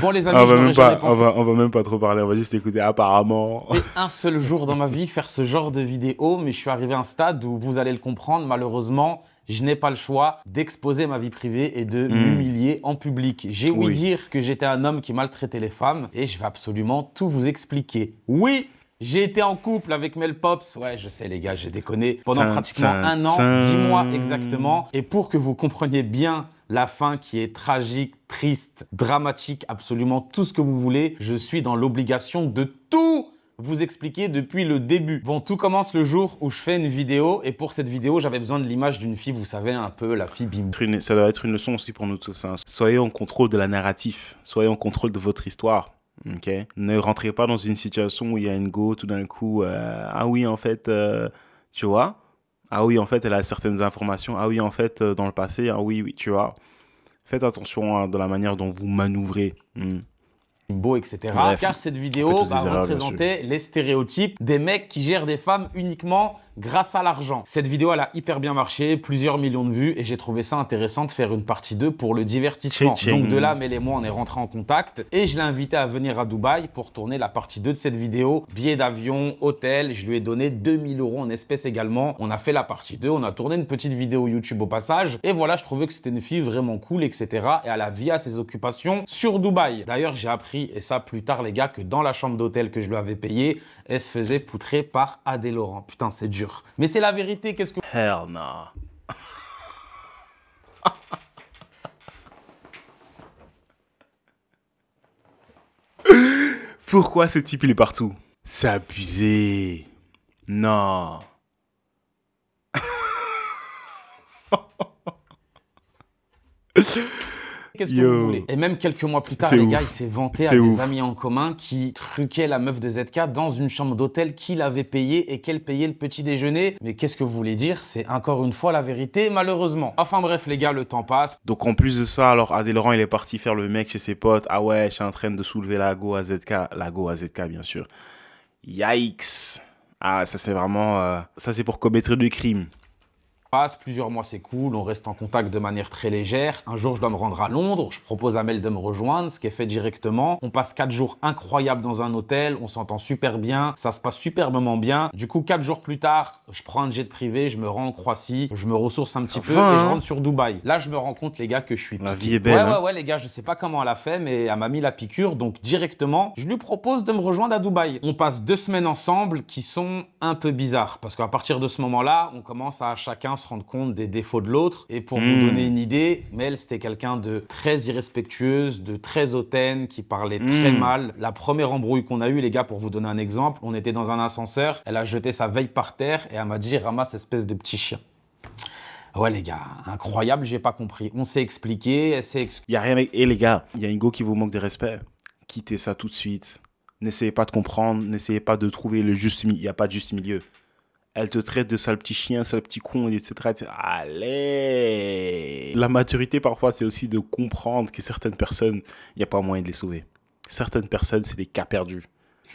Bon les amis, je n'aurais jamais pensé. On va même pas trop parler, on va juste écouter apparemment. Et un seul jour dans ma vie faire ce genre de vidéo, mais je suis arrivé à un stade où vous allez le comprendre, malheureusement, je n'ai pas le choix d'exposer ma vie privée et de m'humilier en public. J'ai ouï dire que j'étais un homme qui maltraitait les femmes et je vais absolument tout vous expliquer. Oui, j'ai été en couple avec Mel Pops. Ouais, je sais les gars, j'ai déconné pendant pratiquement un an, 10 mois exactement. Et pour que vous compreniez bien la fin qui est tragique, triste, dramatique, absolument tout ce que vous voulez, je suis dans l'obligation de tout vous expliquer depuis le début. Bon, tout commence le jour où je fais une vidéo et pour cette vidéo, j'avais besoin de l'image d'une fille, vous savez, un peu la fille bim. Ça doit être une leçon aussi pour nous tous. Hein. Soyez en contrôle de la narrative, soyez en contrôle de votre histoire. Okay. Ne rentrez pas dans une situation où il y a une go tout d'un coup, ah oui en fait, tu vois, ah oui en fait elle a certaines informations, ah oui en fait dans le passé, ah oui, tu vois. Faites attention dans la manière dont vous manœuvrez. Beau, etc. Bref, car cette vidéo représentait les stéréotypes des mecs qui gèrent des femmes uniquement grâce à l'argent. Cette vidéo, elle a hyper bien marché, plusieurs millions de vues, et j'ai trouvé ça intéressant de faire une partie 2 pour le divertissement. Donc de là, Mel et moi, on est rentrés en contact, et je l'ai invité à venir à Dubaï pour tourner la partie 2 de cette vidéo. Billet d'avion, hôtel, je lui ai donné 2000 € en espèces également. On a fait la partie 2, on a tourné une petite vidéo YouTube au passage, et voilà, je trouvais que c'était une fille vraiment cool, etc. Et elle a via ses occupations sur Dubaï. D'ailleurs, j'ai appris, et ça plus tard les gars, que dans la chambre d'hôtel que je lui avais payée, elle se faisait poutrer par Adé Laurent. Putain, c'est dur. Mais c'est la vérité, qu'est-ce que... Hell no. Pourquoi ce type il est partout? C'est abusé. Non. Qu'est-ce que vous voulez? Et même quelques mois plus tard, les gars, il s'est vanté à des amis en commun qui truquaient la meuf de ZK dans une chambre d'hôtel qu'il avait payée et qu'elle payait le petit déjeuner. Mais qu'est-ce que vous voulez dire? C'est encore une fois la vérité, malheureusement. Enfin bref, les gars, le temps passe. Donc en plus de ça, alors Adé Laurent, il est parti faire le mec chez ses potes. Ah ouais, je suis en train de soulever la go à ZK. La go à ZK, bien sûr. Yikes. Ah, ça c'est vraiment... ça c'est pour commettre du crime. Plusieurs mois, c'est cool, on reste en contact de manière très légère. Un jour, je dois me rendre à Londres, je propose à Mel de me rejoindre, ce qui est fait directement. On passe 4 jours incroyables dans un hôtel, on s'entend super bien, ça se passe superbement bien. Du coup, 4 jours plus tard, je prends un jet privé, je me rends en Croatie, je me ressource un petit peu et je rentre sur Dubaï. Là, je me rends compte, les gars, que je suis piqué. La vie est belle. Ouais, les gars, je sais pas comment elle a fait, mais elle m'a mis la piqûre, donc directement, je lui propose de me rejoindre à Dubaï. On passe 2 semaines ensemble qui sont un peu bizarres, parce qu'à partir de ce moment-là, on commence à chacun se rendre compte des défauts de l'autre. Et pour vous donner une idée, Mel, c'était quelqu'un de très irrespectueuse, de très hautaine, qui parlait très mal. La première embrouille qu'on a eue, les gars, pour vous donner un exemple, on était dans un ascenseur, elle a jeté sa veille par terre et elle m'a dit « ramasse espèce de petit chien ». Ouais les gars, incroyable, j'ai pas compris. On s'est expliqué, elle s'est expliquée. Il y a rien avec... Et les gars, il y a une go qui vous manque de respect. Quittez ça tout de suite. N'essayez pas de comprendre, n'essayez pas de trouver le juste milieu. Il n'y a pas de juste milieu. Elle te traite de sale petit chien, sale petit con, etc. etc. Allez! La maturité, parfois, c'est aussi de comprendre que certaines personnes, il n'y a pas moyen de les sauver. Certaines personnes, c'est des cas perdus.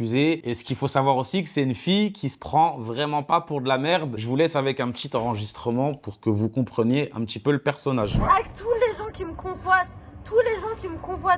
Et ce qu'il faut savoir aussi, que c'est une fille qui se prend vraiment pas pour de la merde. Je vous laisse avec un petit enregistrement pour que vous compreniez un petit peu le personnage. Avec tous les gens qui me convoitent,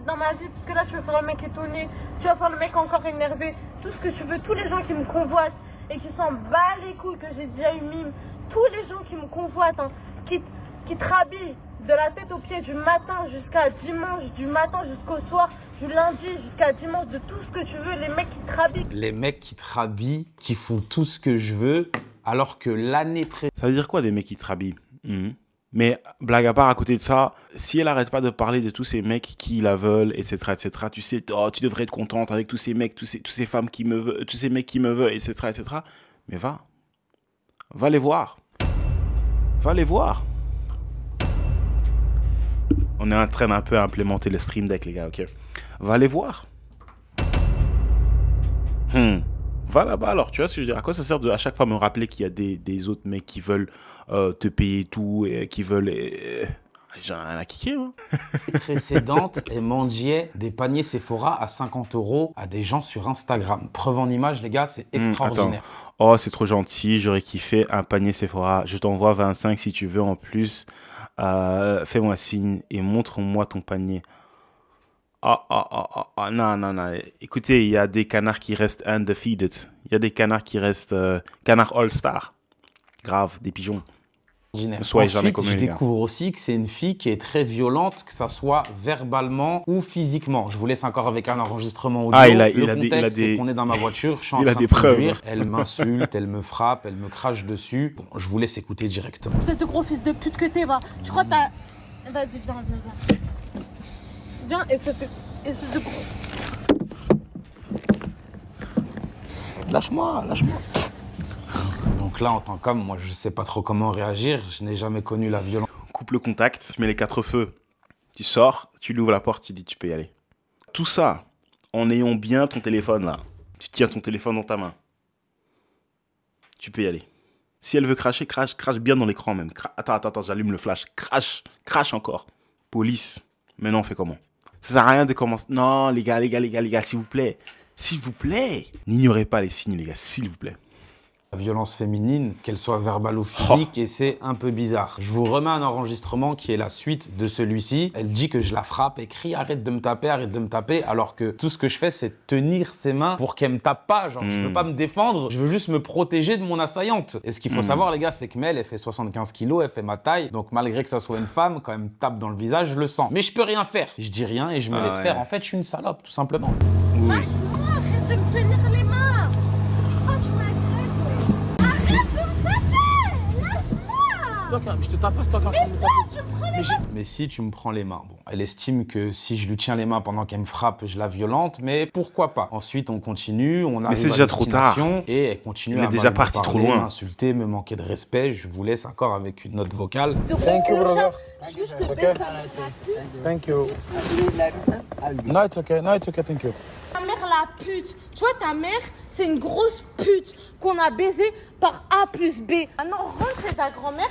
dans ma vie, parce que là, tu vas faire le mec étonné, tu vas faire le mec encore énervé, tout ce que tu veux, tous les gens qui me convoitent, et qui s'en bat les couilles que j'ai déjà eu mime, tous les gens qui me convoitent, hein, qui te rhabillent de la tête aux pieds du matin jusqu'à dimanche, du matin jusqu'au soir, du lundi jusqu'à dimanche, de tout ce que tu veux, les mecs qui te rhabillent. Les mecs qui te rhabillent, qui font tout ce que je veux, alors que l'année précédente... Ça veut dire quoi des mecs qui te rhabillent? Mais blague à part, à côté de ça, si elle arrête pas de parler de tous ces mecs qui la veulent, etc., etc., tu sais, oh, tu devrais être contente avec tous ces mecs, tous ces femmes qui me veulent, tous ces mecs qui me veulent, etc., etc. Mais va les voir. Va les voir. On est en train d'un peu implémenter le stream deck, les gars, ok? Va les voir. Va là-bas, alors, tu vois ce que je veux dire? À quoi ça sert de à chaque fois me rappeler qu'il y a des autres mecs qui veulent te payer tout et qui veulent... J'en ai rien à kicker, moi. précédente, elle mendiait des paniers Sephora à 50 € à des gens sur Instagram. Preuve en image, les gars, c'est extraordinaire. Oh, c'est trop gentil, j'aurais kiffé un panier Sephora. Je t'envoie 25 si tu veux en plus. Fais-moi signe et montre-moi ton panier. non, non, non. Écoutez, il y a des canards qui restent undefeated. Il y a des canards qui restent canards all-star. Grave, des pigeons. Ne soyez jamais Ensuite, comme je eux, les gars. découvre aussi que c'est une fille qui est très violente, que ça soit verbalement ou physiquement. Je vous laisse encore avec un enregistrement audio. Ah, il a Le des- contexte, c'est qu'on est dans ma voiture, je suis en il a train des de preuves. conduire, elle m'insulte, elle me frappe, elle me crache dessus. Bon, je vous laisse écouter directement. Espèce de gros fils de pute que t'es, va. Tu crois que t'as. Vas-y, viens, viens, viens. Viens, espèce de gros. Lâche-moi, lâche-moi. Donc là, en tant qu'homme, moi, je sais pas trop comment réagir. Je n'ai jamais connu la violence. Coupe le contact, mets les 4 feux. Tu sors, tu lui ouvres la porte, tu dis tu peux y aller. Tout ça, en ayant bien ton téléphone là. Tu tiens ton téléphone dans ta main. Tu peux y aller. Si elle veut cracher, crache bien dans l'écran même. Attends, j'allume le flash. Crache encore. Police. Maintenant, on fait comment? Ça sert à rien de commencer. Non, les gars, s'il vous plaît. S'il vous plaît. N'ignorez pas les signes, les gars, s'il vous plaît. La violence féminine, qu'elle soit verbale ou physique, et c'est un peu bizarre. Je vous remets un enregistrement qui est la suite de celui-ci. Elle dit que je la frappe et crie « arrête de me taper, alors que tout ce que je fais, c'est tenir ses mains pour qu'elle me tape pas. Genre, je veux pas me défendre, je veux juste me protéger de mon assaillante. Et ce qu'il faut savoir, les gars, c'est que Mel, elle fait 75 kilos, elle fait ma taille, donc malgré que ça soit une femme, quand elle me tape dans le visage, je le sens. Mais je peux rien faire. Je dis rien et je me laisse faire. En fait, je suis une salope, tout simplement. Oui. Lâche-moi, arrête de me tenir les mains. Oh, tu m'agresses. Arrête de me taper. Lâche-moi. Je te tape pas, c'est toi qui Tu me prends les mains. Mais si tu me prends les mains, bon, elle estime que si je lui tiens les mains pendant qu'elle me frappe, je la violente, mais pourquoi pas? Ensuite, on continue, on arrive c'est à déjà trop tard. destination, et elle continue Elle est à déjà me partie parler, trop loin. m'insulter, me manquer de respect. Je vous laisse encore avec une note vocale. Thank you, brother. Juste te Okay. baisse Thank you. No, it's okay. No, it's okay. Thank you. ta mère la pute. Tu vois, ta mère, c'est une grosse pute qu'on a baisée par A plus B. Maintenant, rentre chez ta grand-mère.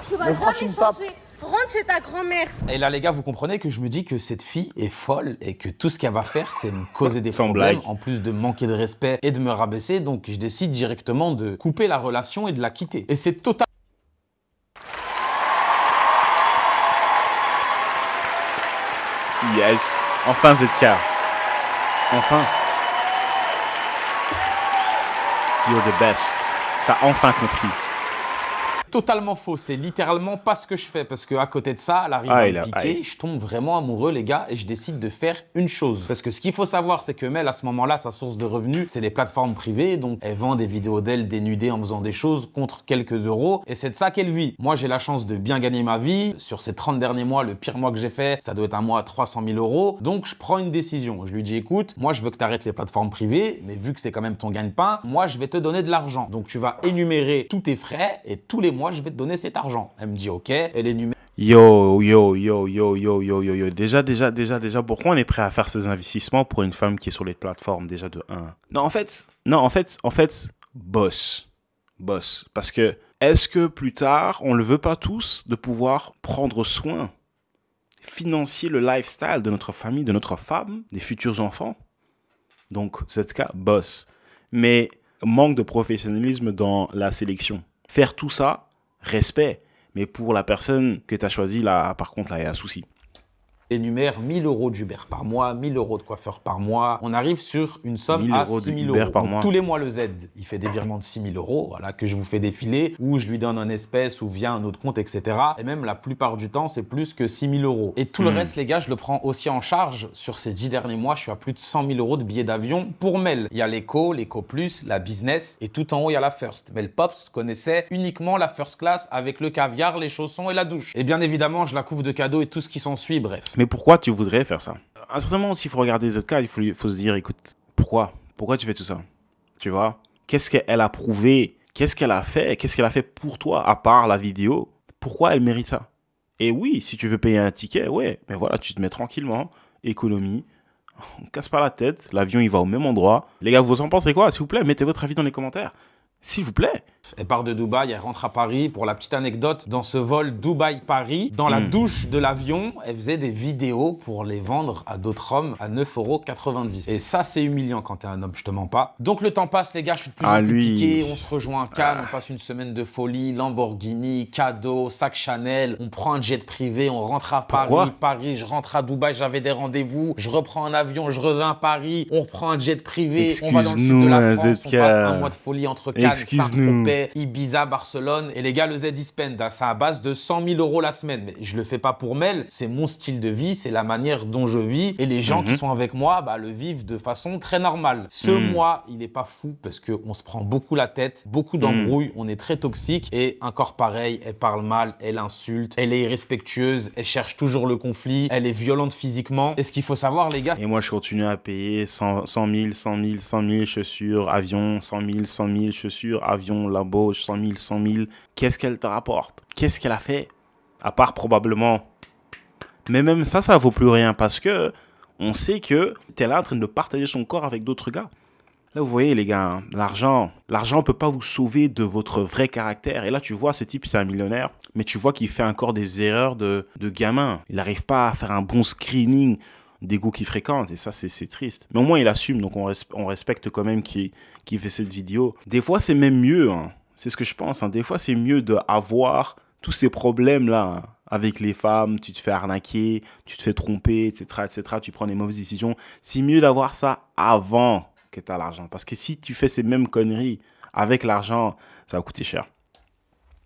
Tu vas Mais pourquoi tu jamais me tapes? changer. Rentre chez ta grand-mère. Et là, les gars, vous comprenez que je me dis que cette fille est folle et que tout ce qu'elle va faire, c'est me causer des Sans problèmes, blague. en plus de manquer de respect et de me rabaisser. Donc, je décide directement de couper la relation et de la quitter. Et c'est totalement... Yes. Enfin, ZK. Enfin. You're the best. T'as enfin compris. Totalement faux, c'est littéralement pas ce que je fais parce que à côté de ça, elle arrive Ah, à il me a- piquer, je tombe vraiment amoureux les gars et je décide de faire une chose. Parce que ce qu'il faut savoir c'est que Mel à ce moment-là, sa source de revenus, c'est les plateformes privées, donc elle vend des vidéos d'elle dénudée en faisant des choses contre quelques euros et c'est de ça qu'elle vit. Moi j'ai la chance de bien gagner ma vie, sur ces 30 derniers mois, le pire mois que j'ai fait, ça doit être un mois à 300 000 euros, donc je prends une décision. Je lui dis écoute, moi je veux que tu arrêtes les plateformes privées, mais vu que c'est quand même ton gagne-pain, moi je vais te donner de l'argent. Donc tu vas énumérer tous tes frais et tous les mois je vais te donner cet argent. Elle me dit ok, elle énumère Yo. Déjà, pourquoi on est prêt à faire ces investissements pour une femme qui est sur les plateformes, déjà de 1? Non, en fait, boss. Parce que, est-ce que plus tard, on ne le veut pas tous, de pouvoir prendre soin, financer le lifestyle de notre famille, de notre femme, des futurs enfants? Donc, ZK, boss. Mais manque de professionnalisme dans la sélection. Faire tout ça, respect. Mais pour la personne que tu as choisie, là, par contre, là, il y a un souci. énumère 1 000 euros d'Uber par mois, 1 000 euros de coiffeur par mois. On arrive sur une somme 1 000 à euros 6 000 d'Uber euros. par Donc, mois. tous les mois, le Z, il fait des virements de 6 000 euros, voilà, que je vous fais défiler, ou je lui donne en espèces ou via un autre compte, etc. Et même la plupart du temps, c'est plus que 6 000 euros. Et tout le reste, les gars, je le prends aussi en charge. Sur ces 10 derniers mois, je suis à plus de 100 000 euros de billets d'avion pour Mel. Il y a l'éco plus, la business, et tout en haut, il y a la first. Mel Pops connaissait uniquement la first class avec le caviar, les chaussons et la douche. Et bien évidemment, je la couvre de cadeaux et tout ce qui s'ensuit, bref. Mais pourquoi tu voudrais faire ça? À un certain moment, s'il faut regarder ZK, il faut se dire, écoute, pourquoi tu fais tout ça? Tu vois? Qu'est-ce qu'elle a prouvé? Qu'est-ce qu'elle a fait? Qu'est-ce qu'elle a fait pour toi, à part la vidéo? Pourquoi elle mérite ça? Et oui, si tu veux payer un ticket, ouais, mais voilà, tu te mets tranquillement, économie, on casse pas la tête, l'avion il va au même endroit. Les gars, vous en pensez quoi? S'il vous plaît, mettez votre avis dans les commentaires. S'il vous plaît. Elle part de Dubaï, elle rentre à Paris. Pour la petite anecdote, dans ce vol Dubaï-Paris, dans la douche de l'avion, elle faisait des vidéos pour les vendre à d'autres hommes à 9,90 €. Et ça, c'est humiliant quand t'es un homme, je te mens pas. Donc le temps passe, les gars, je suis de plus en plus piqué. On se rejoint à Cannes, on passe une semaine de folie, Lamborghini, cadeaux, sac Chanel. On prend un jet privé, on rentre à Paris. Je rentre à Dubaï, j'avais des rendez-vous. Je reprends un avion, je reviens à Paris. On reprend un jet privé, on va dans le sud de la France. On passe un mois de folie entre Cannes, Saint-Tropez, Ibiza, Barcelone. Et les gars, le Z e-spend, c'est à base de 100 000 € la semaine. Mais je le fais pas pour Mel, c'est mon style de vie, c'est la manière dont je vis. Et les gens qui sont avec moi le vivent de façon très normale. Ce mois, il est pas fou parce qu'on se prend beaucoup la tête, beaucoup d'embrouilles, on est très toxique. Et encore pareil, elle parle mal, elle insulte, elle est irrespectueuse, elle cherche toujours le conflit, elle est violente physiquement. Et ce qu'il faut savoir, les gars... Et moi, je continue à payer 100 000 chaussures, avion, 100 000 chaussures, avion, labo, 100 000. Qu'est-ce qu'elle te rapporte? Qu'est-ce qu'elle a fait? À part probablement... Mais même ça vaut plus rien parce que on sait que tu es là en train de partager son corps avec d'autres gars. Là, vous voyez, les gars, l'argent ne peut pas vous sauver de votre vrai caractère. Et là, tu vois, ce type, c'est un millionnaire, mais tu vois qu'il fait encore des erreurs de gamin. Il n'arrive pas à faire un bon screening des goûts qu'il fréquente. Et ça, c'est triste. Mais au moins, il assume. Donc, on respecte quand même qu'il fait cette vidéo. Des fois, c'est même mieux. Hein. C'est ce que je pense. Hein. Des fois, c'est mieux d'avoir tous ces problèmes-là hein, avec les femmes. Tu te fais arnaquer, tu te fais tromper, etc. Tu prends des mauvaises décisions. C'est mieux d'avoir ça avant que tu as l'argent. Parce que si tu fais ces mêmes conneries avec l'argent, ça va coûter cher.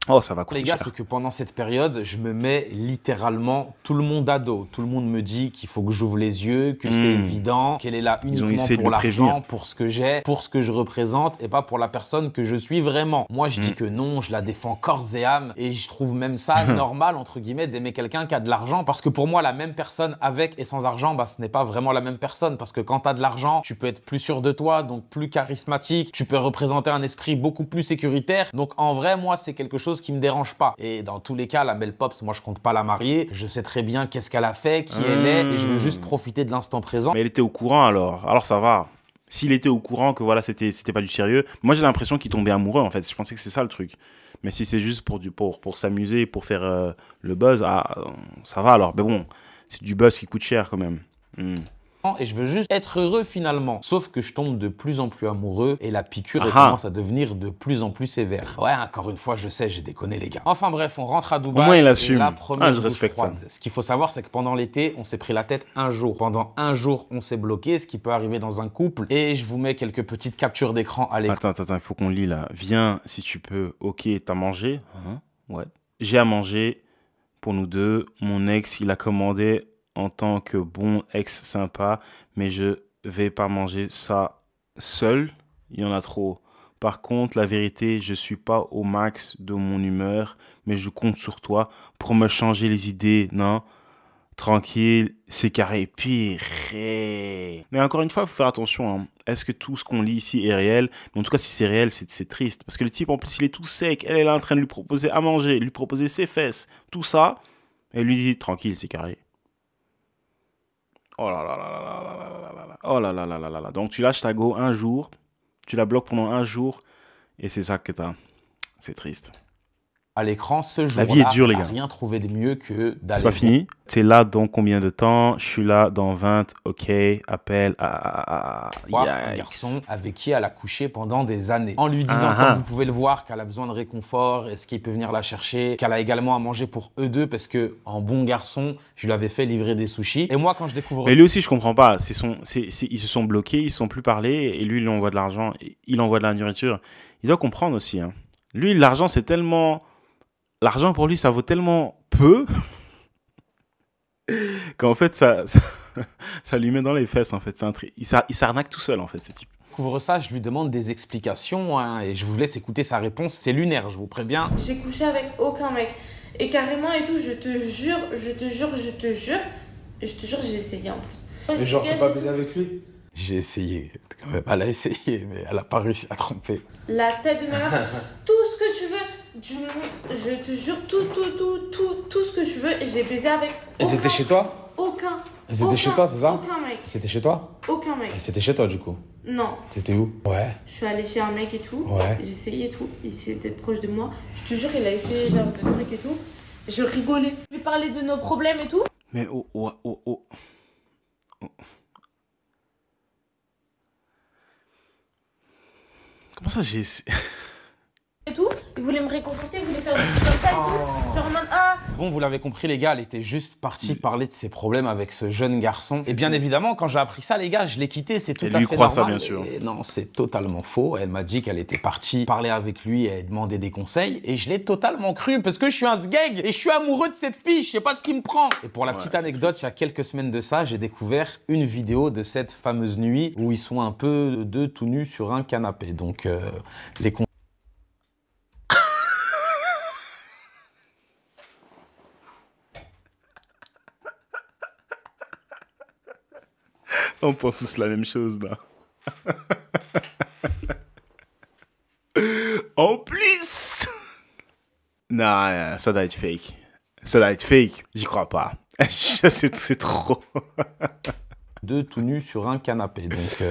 Oh, ça va coûter cher. Les gars, c'est que pendant cette période, je me mets littéralement tout le monde à dos. Tout le monde me dit qu'il faut que j'ouvre les yeux, que c'est évident, qu'elle est là uniquement pour l'argent, pour ce que j'ai, pour ce que je représente et pas pour la personne que je suis vraiment. Moi, je dis que non, je la défends corps et âme et je trouve même ça normal, entre guillemets, d'aimer quelqu'un qui a de l'argent parce que pour moi, la même personne avec et sans argent, ce n'est pas vraiment la même personne parce que quand tu as de l'argent, tu peux être plus sûr de toi, donc plus charismatique, tu peux représenter un esprit beaucoup plus sécuritaire. Donc en vrai, moi, c'est quelque chose qui me dérange pas. Et dans tous les cas, la Mel Pops, moi, je compte pas la marier. Je sais très bien qu'est-ce qu'elle a fait, qui elle est, et je veux juste profiter de l'instant présent. Mais elle était au courant alors. Alors ça va. S'il était au courant que voilà, c'était pas du sérieux, moi j'ai l'impression qu'il tombait amoureux en fait. Je pensais que c'est ça le truc. Mais si c'est juste pour s'amuser, pour faire le buzz, ça va alors. Mais bon, c'est du buzz qui coûte cher quand même. Et je veux juste être heureux finalement. Sauf que je tombe de plus en plus amoureux et la piqûre elle commence à devenir de plus en plus sévère. Ouais, encore une fois, je sais, j'ai déconné les gars. Enfin bref, on rentre à Dubaï. Au moins il assume. La première je respecte ça. Ce qu'il faut savoir, c'est que pendant l'été, on s'est pris la tête un jour. Pendant un jour, on s'est bloqué, ce qui peut arriver dans un couple. Et je vous mets quelques petites captures d'écran à l'écran. Attends, il faut qu'on lit là. Viens si tu peux. Ok, t'as mangé? Ouais. J'ai à manger pour nous deux. Mon ex, il a commandé en tant que bon ex sympa, mais je vais pas manger ça seul, il y en a trop. Par contre, la vérité, je suis pas au max de mon humeur, mais je compte sur toi pour me changer les idées, non? Tranquille, c'est carré, purée. Mais encore une fois, il faut faire attention. Hein. Est-ce que tout ce qu'on lit ici est réel? Mais en tout cas, si c'est réel, c'est triste. Parce que le type, en plus, il est tout sec. Elle est là en train de lui proposer à manger, lui proposer ses fesses, tout ça. Et lui dit, tranquille, c'est carré. Oh là là là là là là là. Oh là là là là là. Donc tu lâches ta go un jour, tu la bloques pendant un jour, et c'est ça que t'as. C'est triste. À l'écran, ce jour-là, la vie est dure, les gars. Rien trouvé de mieux que d'aller... C'est pas fini. C'est là dans combien de temps? Je suis là dans 20. Ok, appel un garçon avec qui elle a couché pendant des années. En lui disant, comme vous pouvez le voir, qu'elle a besoin de réconfort, est-ce qu'il peut venir la chercher, qu'elle a également à manger pour eux deux, parce que en bon garçon, je lui avais fait livrer des sushis. Et moi, quand je découvre... Mais lui aussi, je comprends pas. Ils se sont bloqués, ils ne sont plus parlé, et lui, il lui envoie de l'argent, il envoie de la nourriture. Il doit comprendre aussi. Hein. Lui, l'argent, c'est tellement... L'argent, pour lui, ça vaut tellement peu qu'en fait, ça lui met dans les fesses, en fait. Il s'arnaque tout seul, en fait, ce type. Couvre ça, je lui demande des explications hein, et je vous laisse écouter sa réponse. C'est lunaire, je vous préviens. J'ai couché avec aucun mec. Et carrément et tout, je te jure, j'ai essayé en plus. Mais genre, t'as pas baisé avec lui? J'ai essayé, quand même. Elle a essayé, mais elle a pas réussi à tromper. La tête de ma mère, tout ce que tu veux. Je te jure, tout ce que tu veux, j'ai baisé avec aucun. Et c'était chez toi? Aucun. C'était chez toi, c'est ça? Aucun mec. C'était chez toi? Aucun mec. Et c'était chez toi, du coup? Non. C'était où? Ouais. Je suis allée chez un mec et tout. Ouais. J'ai essayé et tout. Il essayait d'être proche de moi. Je te jure, il a essayé genre de trucs et tout. Je rigolais. Je lui parlais de nos problèmes et tout. Mais oh. Comment ça j'ai... Et tout. Il voulait me réconforter, il voulait faire des trucs comme ça et tout. Genre en mode, ah. Bon, vous l'avez compris, les gars, elle était juste partie parler de ses problèmes avec ce jeune garçon. Et bien évidemment, quand j'ai appris ça, les gars, je l'ai quitté, c'est tout à fait normal. Et lui croit ça, bien sûr. Et non, c'est totalement faux. Elle m'a dit qu'elle était partie parler avec lui et demander des conseils. Et je l'ai totalement cru, parce que je suis un sgeg et je suis amoureux de cette fille, je sais pas ce qui me prend. Et pour la petite anecdote, il y a quelques semaines de ça, j'ai découvert une vidéo de cette fameuse nuit où ils sont un peu deux tout nus sur un canapé. Donc, les On pense tous la même chose, là. En plus. Non, ça doit être fake. Ça doit être fake. J'y crois pas. C'est trop. deux tout nus sur un canapé. Donc,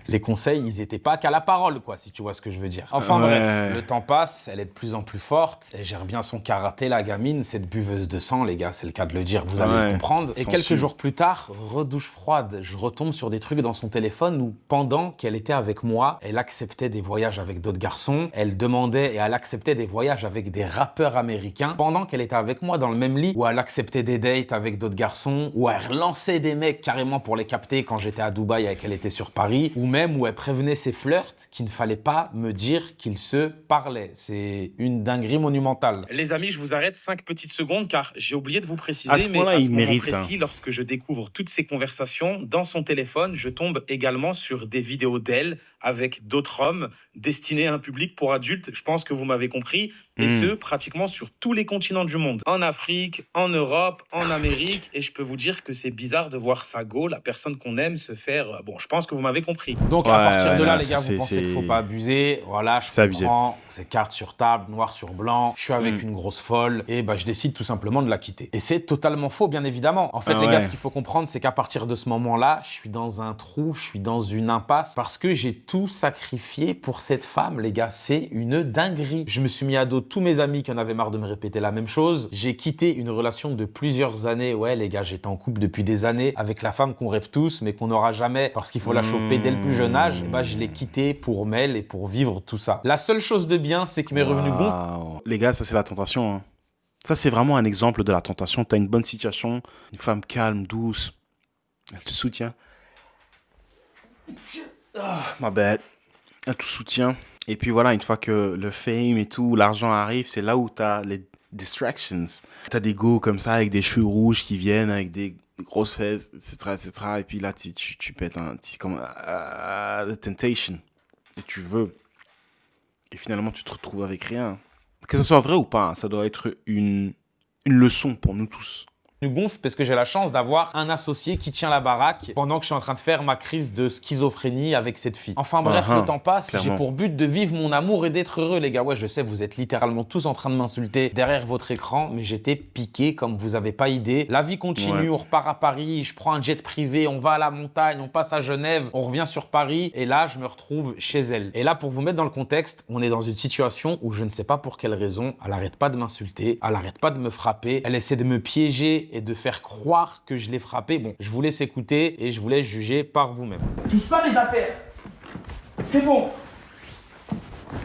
les conseils, ils étaient pas qu'à la parole, quoi, si tu vois ce que je veux dire. Enfin bref, le temps passe, elle est de plus en plus forte, elle gère bien son karaté, la gamine, cette buveuse de sang, les gars, c'est le cas de le dire, vous allez le comprendre. Et quelques jours plus tard, redouche froide, je retombe sur des trucs dans son téléphone où, pendant qu'elle était avec moi, elle acceptait des voyages avec d'autres garçons, elle demandait et elle acceptait des voyages avec des rappeurs américains, pendant qu'elle était avec moi dans le même lit, où elle acceptait des dates avec d'autres garçons, où elle relançait des mecs carrément pour les capter quand j'étais à Dubaï et qu'elle était sur Paris, ou même où elle prévenait ses flirts qu'il ne fallait pas me dire qu'ils se parlaient. C'est une dinguerie monumentale. Les amis, je vous arrête 5 petites secondes car j'ai oublié de vous préciser, à ce moment-là, il mérite précis, lorsque je découvre toutes ces conversations, dans son téléphone, je tombe également sur des vidéos d'elle avec d'autres hommes destinés à un public pour adultes. Je pense que vous m'avez compris. Et ce, pratiquement sur tous les continents du monde. En Afrique, en Europe, en Amérique. Et je peux vous dire que c'est bizarre de voir sa go, la personne qu'on aime, se faire... Bon, je pense que vous m'avez compris. Donc, à partir de là, les gars, vous pensez qu'il ne faut pas abuser. Voilà, je comprends. C'est carte sur table, noir sur blanc. Je suis avec une grosse folle. Et bah, je décide tout simplement de la quitter. Et c'est totalement faux, bien évidemment. En fait, les gars, ce qu'il faut comprendre, c'est qu'à partir de ce moment-là, je suis dans un trou, je suis dans une impasse. Parce que j'ai tout sacrifié pour cette femme, les gars. C'est une dinguerie. Je me suis mis à dos tous mes amis qui en avaient marre de me répéter la même chose. J'ai quitté une relation de plusieurs années. Ouais, les gars, j'étais en couple depuis des années avec la femme qu'on rêve tous, mais qu'on n'aura jamais parce qu'il faut la choper dès le plus jeune âge. Et bah, je l'ai quittée pour Mel et pour vivre tout ça. La seule chose de bien, c'est que mes revenus gonflent. Les gars, ça, c'est la tentation. Hein. Ça, c'est vraiment un exemple de la tentation. Tu as une bonne situation, une femme calme, douce, elle te soutient. Ma bad. Elle te soutient. Et puis voilà, une fois que le fame et tout, l'argent arrive, c'est là où tu as les distractions. Tu as des go comme ça avec des cheveux rouges qui viennent, avec des grosses fesses, etc. Et puis là, tu pètes un petit comme the temptation. Et tu veux. Et finalement, tu te retrouves avec rien. Que ce soit vrai ou pas, ça doit être une leçon pour nous tous. Gonfle parce que j'ai la chance d'avoir un associé qui tient la baraque pendant que je suis en train de faire ma crise de schizophrénie avec cette fille. Enfin bref, le temps passe, j'ai pour but de vivre mon amour et d'être heureux, les gars. Ouais, je sais, vous êtes littéralement tous en train de m'insulter derrière votre écran, mais j'étais piqué comme vous avez pas idée. La vie continue, on repart à Paris, je prends un jet privé, on va à la montagne, on passe à Genève, on revient sur Paris et là, je me retrouve chez elle. Et là, pour vous mettre dans le contexte, on est dans une situation où je ne sais pas pour quelle raison, elle arrête pas de m'insulter, elle arrête pas de me frapper, elle essaie de me piéger et de faire croire que je l'ai frappé. Bon, je vous laisse écouter et je vous laisse juger par vous-même. Touche pas mes affaires. C'est bon.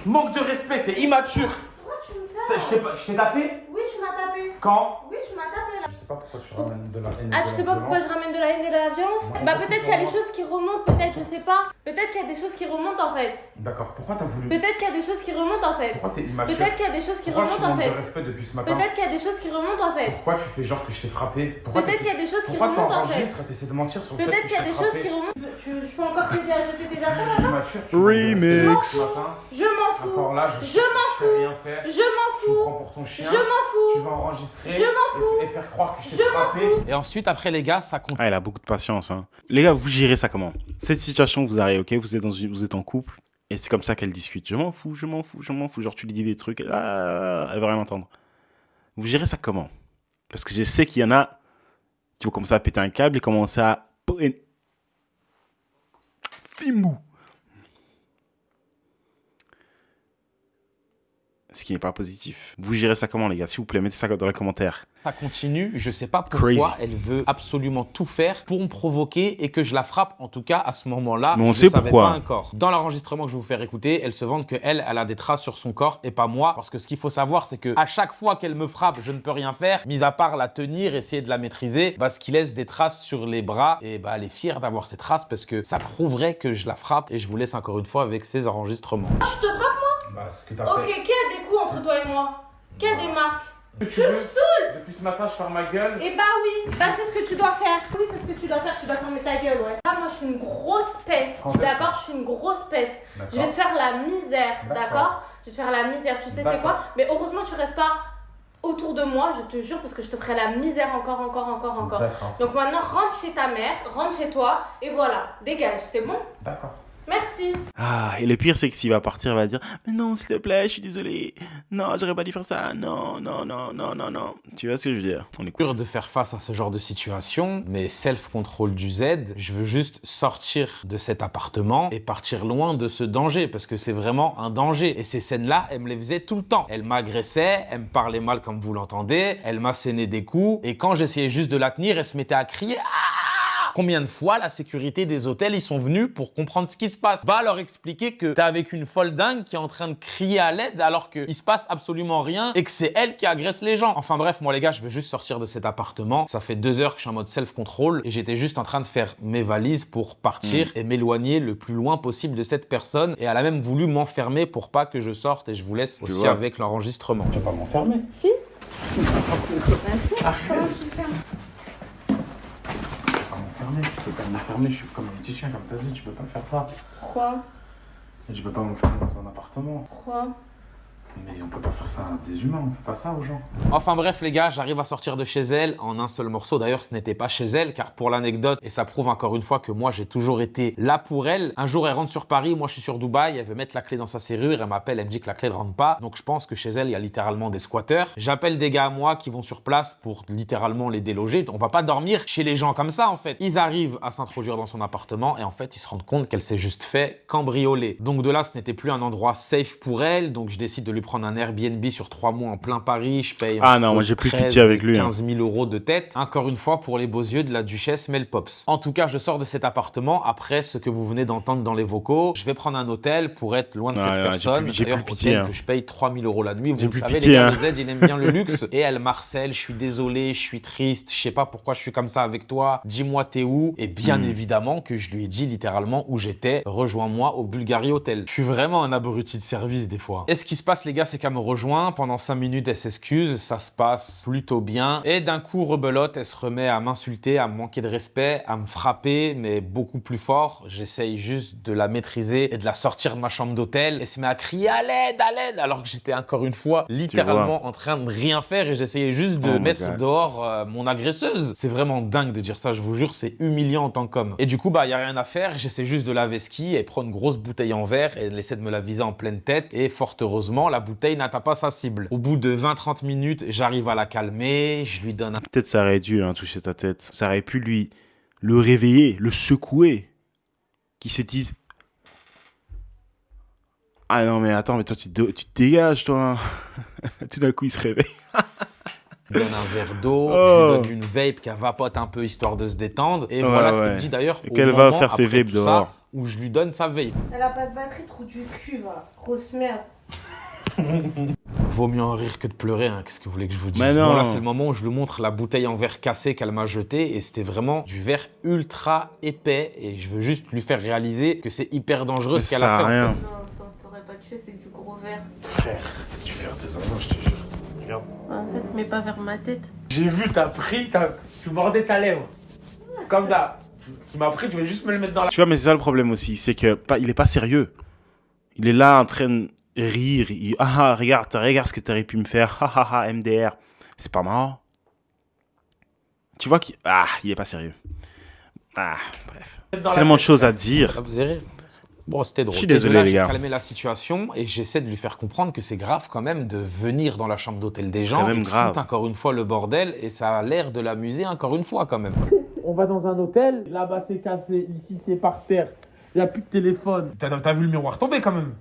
Manque de respect, t'es immature. Pourquoi tu me fais? Je t'ai tapé? Oui, tu m'as tapé. Quand? Oui, tu m'as tapé là. Je sais pas pourquoi tu ramènes de la haine. Ah, tu sais pas pourquoi je ramène de la haine et de la violence? Bah, peut-être qu'il y a des choses qui remontent, peut-être, je sais pas. Peut-être qu'il y a des choses qui remontent en fait. D'accord, pourquoi t'as voulu? Peut-être qu'il y a des choses qui remontent en fait. Pourquoi t'es immature? Peut-être qu'il y a des choses qui remontent en fait. De respect depuis ce matin. Peut-être qu'il y a des choses qui remontent en fait. Pourquoi tu fais genre que je t'ai frappé? Peut-être qu'il y a des choses qui remontent en fait. T'essaies de mentir sur le fait Peut-être que qu'il y a des choses qui remontent. Je peux encore t'aider à jeter tes affaires là? Remix. Je m'en fous. Je m'en fous. Je m'en fous. Je m'en fous. Tu vas enregistrer. Je m'en fous. Et faire croire que je t'ai frappé. Et ensuite, après, les gars, ça compte. Ah, il a beaucoup de patience. Hein. Les gars, vous gérez ça comment? Cette situation, vous arrivez, ok? Vous êtes en couple. Et c'est comme ça qu'elle discute. Je m'en fous, je m'en fous, je m'en fous. Genre, tu lui dis des trucs. Elle veut rien entendre. Vous gérez ça comment? Parce que je sais qu'il y en a, Tu vas commencer à péter un câble et commencer à... Fimou. Ce qui n'est pas positif. Vous gérez ça comment, les gars? S'il vous plaît, mettez ça dans les commentaires. Ça continue, je sais pas pourquoi elle veut absolument tout faire pour me provoquer et que je la frappe, en tout cas à ce moment-là. Mais on sait pourquoi. Pas encore. Dans l'enregistrement que je vais vous faire écouter, elle se vante qu'elle a des traces sur son corps et pas moi. Parce que ce qu'il faut savoir, c'est que à chaque fois qu'elle me frappe, je ne peux rien faire, mis à part la tenir, essayer de la maîtriser, parce qu'il laisse des traces sur les bras. Et bah, elle est fière d'avoir ces traces parce que ça prouverait que je la frappe. Et je vous laisse encore une fois avec ces enregistrements. Je te frappe, moi? Bah, ce que t'as Ok, qui a des coups entre toi et moi? Qui a des marques? Tu me saoules! Depuis ce matin, je ferme ma gueule. Eh bah oui, bah c'est ce que tu dois faire. Oui, c'est ce que tu dois faire, tu dois fermer ta gueule, ouais. Ah, moi je suis une grosse peste, d'accord? Je suis une grosse peste. Je vais te faire la misère, d'accord? Je vais te faire la misère, tu sais c'est quoi? Mais heureusement tu restes pas autour de moi, je te jure, parce que je te ferai la misère encore. Donc maintenant, rentre chez ta mère, rentre chez toi, et voilà, dégage, c'est bon? D'accord. Merci. Ah, et le pire, c'est que s'il va partir, il va dire « Mais non, s'il te plaît, je suis désolé. Non, j'aurais pas dû faire ça. Non. » Tu vois ce que je veux dire? On écoute. Dur de faire face à ce genre de situation, mais self-control du Z, je veux juste sortir de cet appartement et partir loin de ce danger, parce que c'est vraiment un danger. Et ces scènes-là, elle me les faisait tout le temps. Elle m'agressait, elle me parlait mal comme vous l'entendez, elle m'assénait des coups, et quand j'essayais juste de la tenir, elle se mettait à crier « Ah !» Combien de fois la sécurité des hôtels, ils sont venus pour comprendre ce qui se passe? Va leur expliquer que t'es avec une folle dingue qui est en train de crier à l'aide alors qu'il se passe absolument rien et que c'est elle qui agresse les gens. Enfin bref, moi les gars, je veux juste sortir de cet appartement. Ça fait 2 heures que je suis en mode self-control et j'étais juste en train de faire mes valises pour partir et m'éloigner le plus loin possible de cette personne. Et elle a même voulu m'enfermer pour pas que je sorte, et je vous laisse aussi avec l'enregistrement. Tu vas pas m'enfermer. Si. Tu peux pas m'enfermer, je suis comme un petit chien, comme t'as dit, tu peux pas faire ça. Pourquoi? Et tu peux pas m'enfermer dans un appartement. Pourquoi? Mais on peut pas faire ça à des humains, on fait pas ça aux gens. Enfin bref les gars, j'arrive à sortir de chez elle en un seul morceau. D'ailleurs, ce n'était pas chez elle, car pour l'anecdote, et ça prouve encore une fois que moi j'ai toujours été là pour elle. Un jour elle rentre sur Paris, moi je suis sur Dubaï, elle veut mettre la clé dans sa serrure, elle m'appelle, elle me dit que la clé ne rentre pas. Donc je pense que chez elle, il y a littéralement des squatteurs. J'appelle des gars à moi qui vont sur place pour littéralement les déloger. On va pas dormir chez les gens comme ça en fait. Ils arrivent à s'introduire dans son appartement et en fait ils se rendent compte qu'elle s'est juste fait cambrioler. Donc de là, ce n'était plus un endroit safe pour elle, donc je décide de lui prendre un Airbnb sur 3 mois en plein Paris. Je paye moi j'ai plus pitié avec lui. 15 000 € de tête. Encore une fois pour les beaux yeux de la duchesse Mel Pops. En tout cas, je sors de cet appartement après ce que vous venez d'entendre dans les vocaux. Je vais prendre un hôtel pour être loin de cette personne. J'ai plus pitié. Que je paye 3 000 € la nuit. Vous le savez, pitié, les gars, le Z, il aime bien le luxe. Et elle marcelle, je suis désolé, je suis triste, je sais pas pourquoi je suis comme ça avec toi. Dis-moi t'es où? Et bien évidemment que je lui ai dit littéralement où j'étais. Rejoins-moi au Bulgari Hotel. Je suis vraiment un abruti de service des fois. Et ce qui se passe les gars, c'est qu'elle me rejoint. Pendant 5 minutes, elle s'excuse, ça se passe plutôt bien. Et d'un coup, rebelote, elle se remet à m'insulter, à me manquer de respect, à me frapper, mais beaucoup plus fort. J'essaye juste de la maîtriser et de la sortir de ma chambre d'hôtel. Elle se met à crier à l'aide, alors que j'étais encore une fois littéralement en train de rien faire et j'essayais juste de mettre dehors mon agresseuse. C'est vraiment dingue de dire ça, je vous jure, c'est humiliant en tant qu'homme. Et du coup, il n'y a rien à faire, j'essaie juste de laver ce qui, elle prend une grosse bouteille en verre et elle essaie de me la viser en pleine tête et fort heureusement, la bouteille n'atteint pas sa cible. Au bout de 20-30 minutes, j'arrive à la calmer, je lui donne un... Peut-être ça aurait dû toucher ta tête. Ça aurait pu le réveiller, le secouer. Qu'il se dise... Ah non mais attends, mais toi tu te dégages toi. Tout d'un coup il se réveille. Je lui donne un verre d'eau, je lui donne une vape qui vapote un peu histoire de se détendre. Et voilà ce qu'il me dit d'ailleurs. Qu'elle va faire ses vapes dehors. Où je lui donne sa vape. Elle a pas de batterie, trou du cul, va. Grosse merde. Vaut mieux en rire que de pleurer, hein. Qu'est-ce que vous voulez que je vous dise? Mais non. Bon, là, c'est le moment où je lui montre la bouteille en verre cassé qu'elle m'a jeté et c'était vraiment du verre ultra épais et je veux juste lui faire réaliser que c'est hyper dangereux ce qu'elle a fait. Rien. Non, t'aurais pas tué, c'est du gros verre. Frère, c'est du verre de zinzin, je te jure. Regarde. En fait, mais pas vers ma tête. J'ai vu, tu mordais ta lèvre. Comme là. Tu m'as pris, tu voulais juste me le mettre dans la... Tu vois, mais c'est ça le problème aussi, c'est que il est pas sérieux. Il est là en train de rire. Regarde ce que t'aurais pu me faire. MDR. C'est pas marrant. Tu vois qu'il... il est pas sérieux. Bref. Tellement de choses à dire. Bon, c'était drôle. Je suis désolé, les gars. J'ai calmé la situation et j'essaie de lui faire comprendre que c'est grave quand même de venir dans la chambre d'hôtel des gens. Quand même et grave. foutre encore une fois le bordel et ça a l'air de l'amuser encore une fois quand même. On va dans un hôtel, là-bas c'est cassé, ici c'est par terre, il n'y a plus de téléphone. T'as vu le miroir tomber quand même?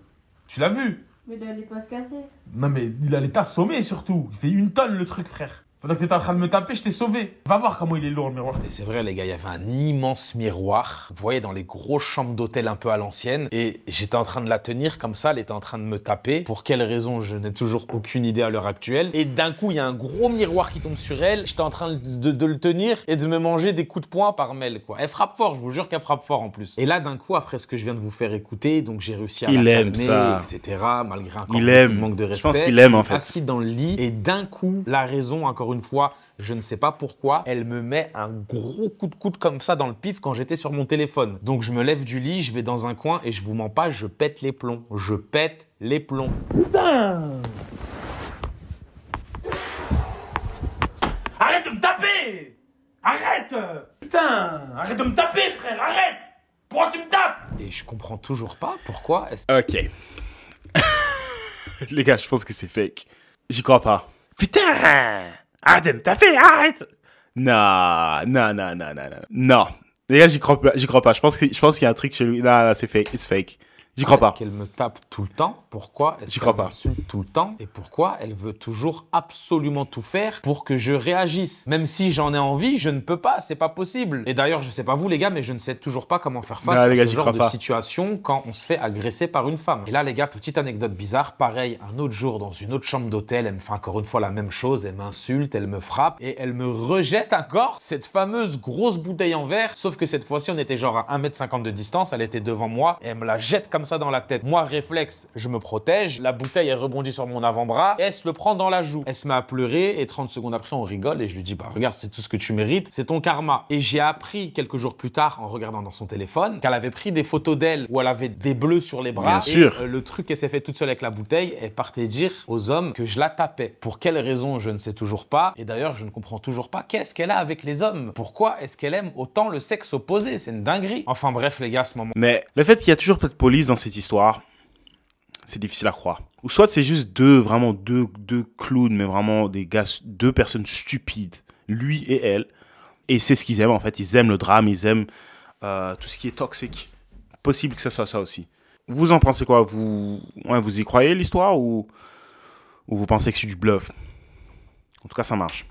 Tu l'as vu? Mais il allait pas se casser. Non mais il allait t'assommer surtout. Il fait 1 tonne le truc, frère. Pendant que t'étais en train de me taper, je t'ai sauvé. Va voir comment il est lourd le miroir. Et c'est vrai les gars, il y avait un immense miroir, vous voyez dans les grosses chambres d'hôtel un peu à l'ancienne, et j'étais en train de la tenir comme ça, elle était en train de me taper. Pour quelle raison, je n'ai toujours aucune idée à l'heure actuelle. Et d'un coup, il y a un gros miroir qui tombe sur elle, j'étais en train de le tenir et de me manger des coups de poing par mêle quoi. Elle frappe fort, je vous jure qu'elle frappe fort en plus. Et là d'un coup, après ce que je viens de vous faire écouter, donc j'ai réussi à la calmer, etc. Malgré encore un manque de respect. Je pense qu'il aime en fait. Assis dans le lit et d'un coup, la raison, encore une fois, je ne sais pas pourquoi, elle me met un gros coup de coude comme ça dans le pif quand j'étais sur mon téléphone. Donc je me lève du lit, je vais dans un coin et je vous mens pas, je pète les plombs. Je pète les plombs. Putain! Arrête de me taper! Arrête! Putain! Arrête de me taper, frère! Arrête! Pourquoi tu me tapes? Et je comprends toujours pas pourquoi. Ok. Les gars, je pense que c'est fake. J'y crois pas. Putain! Arrête de me taper, arrête! Non. Non. Les gars, j'y crois pas. Je pense qu'il y a un truc chez lui. Non, c'est fake. It's fake. J'y crois pas. Est-ce qu'elle me tape tout le temps? Pourquoi est-ce J'y crois qu'elle pas. m'insulte tout le temps? Et pourquoi elle veut toujours absolument tout faire pour que je réagisse? Même si j'en ai envie, je ne peux pas, c'est pas possible. Et d'ailleurs, je sais pas vous les gars, mais je ne sais toujours pas comment faire face à ce genre de situation quand on se fait agresser par une femme. Et là les gars, petite anecdote bizarre, pareil, un autre jour dans une autre chambre d'hôtel, elle me fait encore une fois la même chose, elle m'insulte, elle me frappe et elle me rejette encore cette fameuse grosse bouteille en verre, sauf que cette fois-ci on était genre à 1,50 m de distance, elle était devant moi et elle me la jette comme ça dans la tête. Moi, réflexe, je me protège, la bouteille elle rebondit sur mon avant-bras et elle se le prend dans la joue. Elle se met à pleurer et 30 secondes après on rigole et je lui dis bah regarde, c'est tout ce que tu mérites, c'est ton karma. Et j'ai appris quelques jours plus tard en regardant dans son téléphone qu'elle avait pris des photos d'elle où elle avait des bleus sur les bras. Bien sûr. Le truc qu'elle s'est fait toute seule avec la bouteille, elle partait dire aux hommes que je la tapais. Pour quelle raison, je ne sais toujours pas. Et d'ailleurs, je ne comprends toujours pas qu'est-ce qu'elle a avec les hommes. Pourquoi est-ce qu'elle aime autant le sexe opposé? C'est une dinguerie. Enfin bref les gars, à ce moment. Mais le fait qu'il y a toujours pas de police dans cette histoire, c'est difficile à croire. Ou soit c'est juste deux clowns, mais vraiment des gars, deux personnes stupides, lui et elle. Et c'est ce qu'ils aiment en fait. Ils aiment le drame, ils aiment tout ce qui est toxique. Possible que ça soit ça aussi. Vous en pensez quoi? Vous y croyez l'histoire ou vous pensez que c'est du bluff? En tout cas, ça marche.